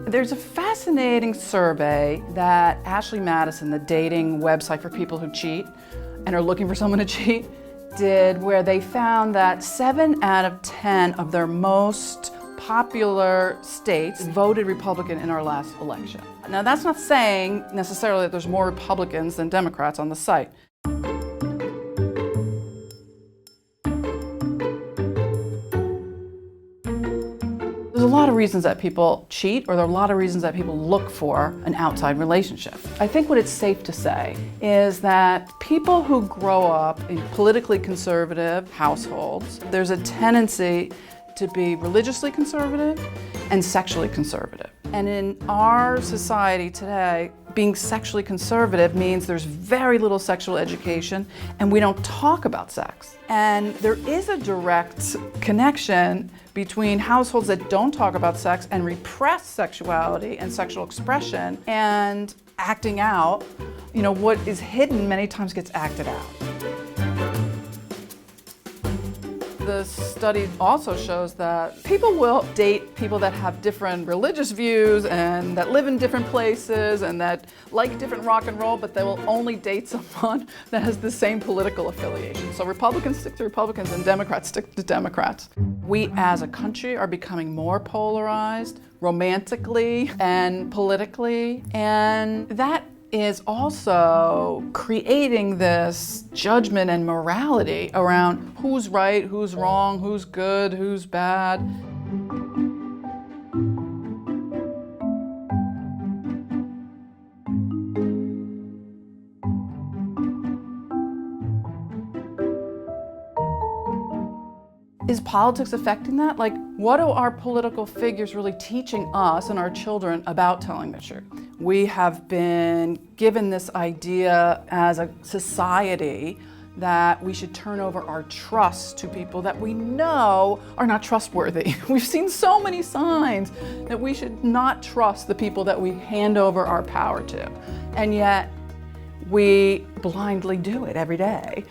There's a fascinating survey that Ashley Madison, the dating website for people who cheat and are looking for someone to cheat, did, where they found that 7 out of 10 of their most popular states voted Republican in our last election. Now, that's not saying necessarily that there's more Republicans than Democrats on the site. There's a lot of reasons that people cheat, or there are a lot of reasons that people look for an outside relationship. I think what it's safe to say is that people who grow up in politically conservative households, there's a tendency to be religiously conservative and sexually conservative. And in our society today, being sexually conservative means there's very little sexual education and we don't talk about sex. And there is a direct connection between households that don't talk about sex and repress sexuality and sexual expression and acting out. You know, what is hidden many times gets acted out. The study also shows that people will date people that have different religious views and that live in different places and that like different rock and roll, but they will only date someone that has the same political affiliation. So Republicans stick to Republicans and Democrats stick to Democrats. We as a country are becoming more polarized romantically and politically, and that is also creating this judgment and morality around who's right, who's wrong, who's good, who's bad. Is politics affecting that? Like, what are our political figures really teaching us and our children about telling the truth? We have been given this idea as a society that we should turn over our trust to people that we know are not trustworthy. We've seen so many signs that we should not trust the people that we hand over our power to. And yet, we blindly do it every day.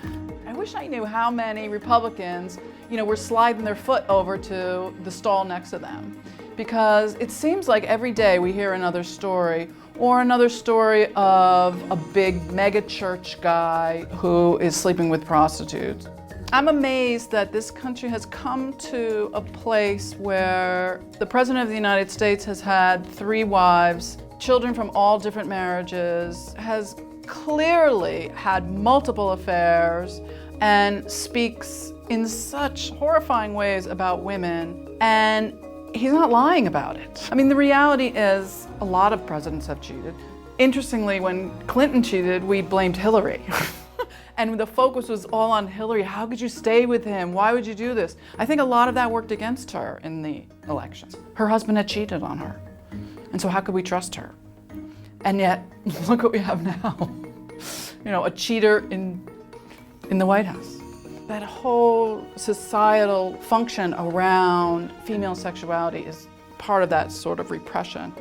I wish I knew how many Republicans, were sliding their foot over to the stall next to them. Because it seems like every day we hear another story, or another story of a big mega church guy who is sleeping with prostitutes. I'm amazed that this country has come to a place where the President of the United States has had 3 wives, children from all different marriages, has clearly had multiple affairs, and speaks in such horrifying ways about women, and he's not lying about it. I mean, the reality is a lot of presidents have cheated. Interestingly, when Clinton cheated, we blamed Hillary. And the focus was all on Hillary. How could you stay with him? Why would you do this? I think a lot of that worked against her in the elections. Her husband had cheated on her. And so how could we trust her? And yet, look what we have now. A cheater in the White House. That whole societal function around female sexuality is part of that sort of repression.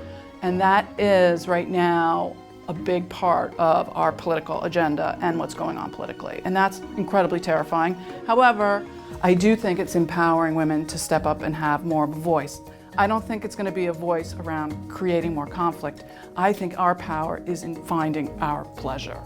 And that is right now a big part of our political agenda and what's going on politically. And that's incredibly terrifying. However, I do think it's empowering women to step up and have more of a voice. I don't think it's going to be a voice around creating more conflict. I think our power is in finding our pleasure.